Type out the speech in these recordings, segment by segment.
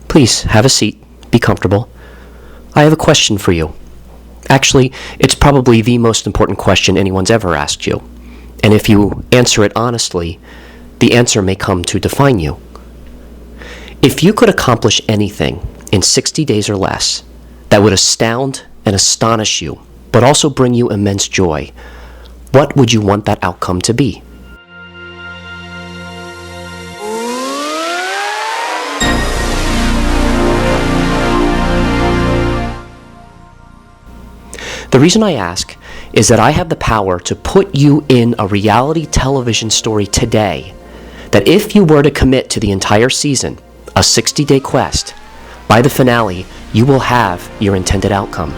Please, have a seat. Be comfortable. I have a question for you. Actually, it's probably the most important question anyone's ever asked you. And if you answer it honestly, the answer may come to define you. If you could accomplish anything in 60 days or less that would astound and astonish you, but also bring you immense joy, what would you want that outcome to be? The reason I ask is that I have the power to put you in a reality television story today that if you were to commit to the entire season, a 60-day quest, by the finale, you will have your intended outcome.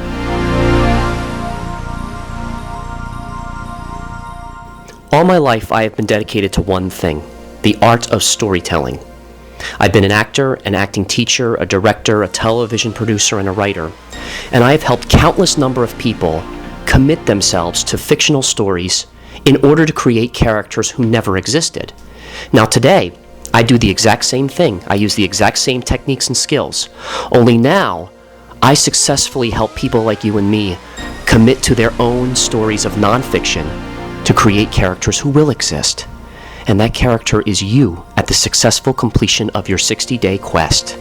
All my life, I have been dedicated to one thing, the art of storytelling. I've been an actor, an acting teacher, a director, a television producer, and a writer, and I have helped countless number of people commit themselves to fictional stories in order to create characters who never existed. Now today, I do the exact same thing. I use the exact same techniques and skills. Only now, I successfully help people like you and me commit to their own stories of nonfiction to create characters who will exist. And that character is you at the successful completion of your 60-day quest.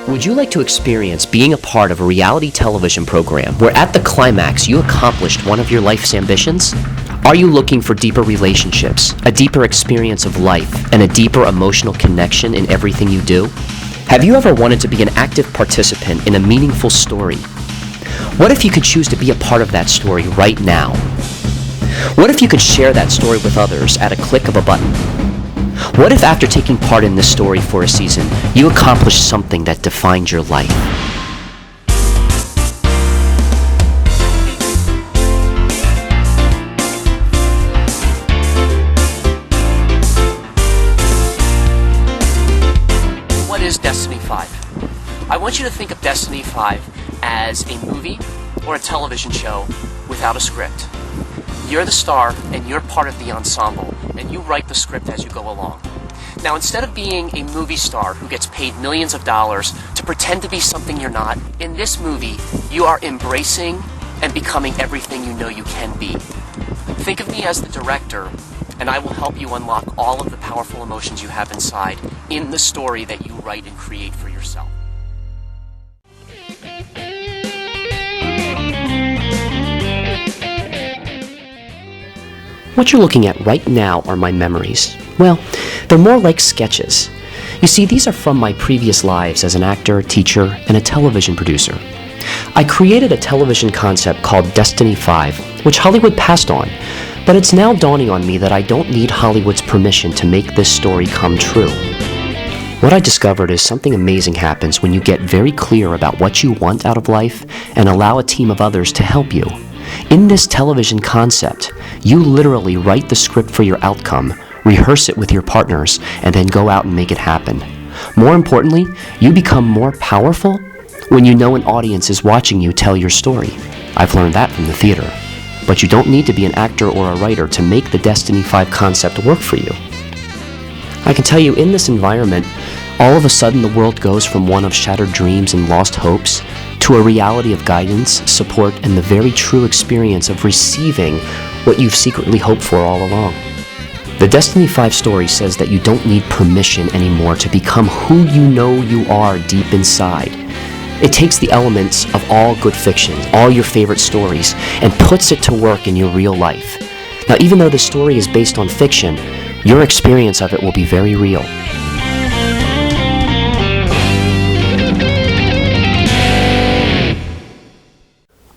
Would you like to experience being a part of a reality television program where at the climax you accomplished one of your life's ambitions? Are you looking for deeper relationships, a deeper experience of life, and a deeper emotional connection in everything you do? Have you ever wanted to be an active participant in a meaningful story? What if you could choose to be a part of that story right now? What if you could share that story with others at a click of a button? What if after taking part in this story for a season, you accomplished something that defined your life? What is Destiny 5? I want you to think of Destiny 5 as a movie or a television show without a script. You're the star and you're part of the ensemble, and you write the script as you go along. Now, instead of being a movie star who gets paid millions of dollars to pretend to be something you're not, in this movie, you are embracing and becoming everything you know you can be. Think of me as the director, and I will help you unlock all of the powerful emotions you have inside in the story that you write and create for yourself. What you're looking at right now are my memories. Well, they're more like sketches. You see, these are from my previous lives as an actor, teacher, and a television producer. I created a television concept called Destiny 5, which Hollywood passed on, but it's now dawning on me that I don't need Hollywood's permission to make this story come true. What I discovered is something amazing happens when you get very clear about what you want out of life and allow a team of others to help you. In this television concept, you literally write the script for your outcome, rehearse it with your partners, and then go out and make it happen. More importantly, you become more powerful when you know an audience is watching you tell your story. I've learned that from the theater. But you don't need to be an actor or a writer to make the Destiny 5 concept work for you. I can tell you, in this environment, all of a sudden the world goes from one of shattered dreams and lost hopes to a reality of guidance, support, and the very true experience of receiving what you've secretly hoped for all along. The Destiny 5 story says that you don't need permission anymore to become who you know you are deep inside. It takes the elements of all good fiction, all your favorite stories, and puts it to work in your real life. Now, even though the story is based on fiction, your experience of it will be very real.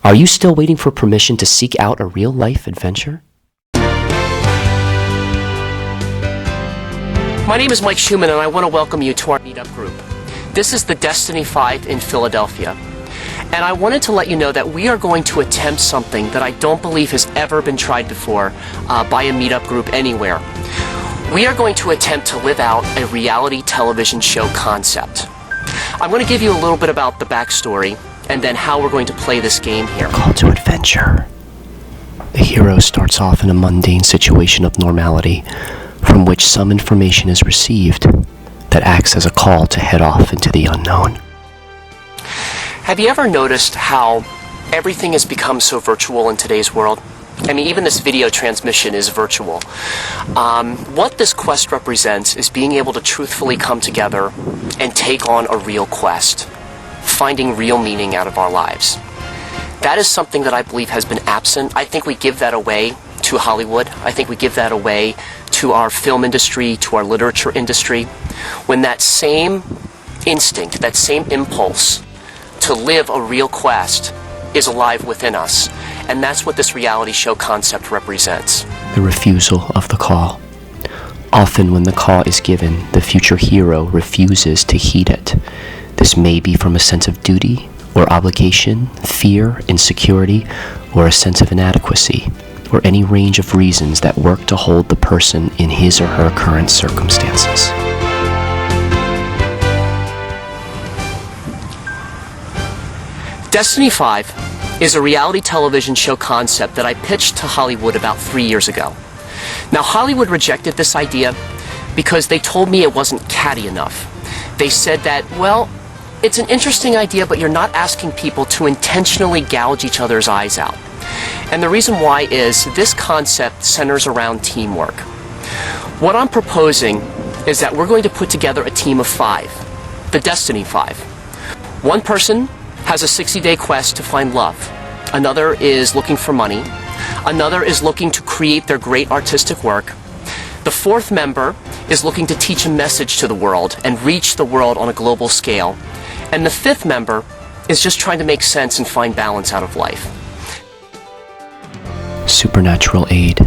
Are you still waiting for permission to seek out a real-life adventure? My name is Mike Shoeman, and I want to welcome you to our meetup group. This is the Destiny 5 in Philadelphia. And I wanted to let you know that we are going to attempt something that I don't believe has ever been tried before by a meetup group anywhere. We are going to attempt to live out a reality television show concept. I'm going to give you a little bit about the backstory and then how we're going to play this game here. Call to adventure. The hero starts off in a mundane situation of normality, from which some information is received that acts as a call to head off into the unknown. Have you ever noticed how everything has become so virtual in today's world? I mean, even this video transmission is virtual. What this quest represents is being able to truthfully come together and take on a real quest, finding real meaning out of our lives. That is something that I believe has been absent. I think we give that away to Hollywood. I think we give that away to our film industry, to our literature industry, when that same instinct, that same impulse to live a real quest is alive within us. And that's what this reality show concept represents. The refusal of the call. Often when the call is given, the future hero refuses to heed it. This may be from a sense of duty or obligation, fear, insecurity, or a sense of inadequacy, or any range of reasons that work to hold the person in his or her current circumstances. Destiny 5 is a reality television show concept that I pitched to Hollywood about 3 years ago. Now, Hollywood rejected this idea because they told me it wasn't catty enough. They said that, well, it's an interesting idea, but you're not asking people to intentionally gouge each other's eyes out. And the reason why is this concept centers around teamwork. What I'm proposing is that we're going to put together a team of 5, the Destiny 5. One person has a 60-day quest to find love. Another is looking for money. Another is looking to create their great artistic work. The 4th member is looking to teach a message to the world and reach the world on a global scale. And the 5th member is just trying to make sense and find balance out of life. Supernatural aid.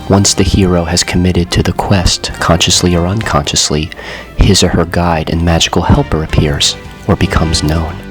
Once the hero has committed to the quest, consciously or unconsciously, his or her guide and magical helper appears or becomes known.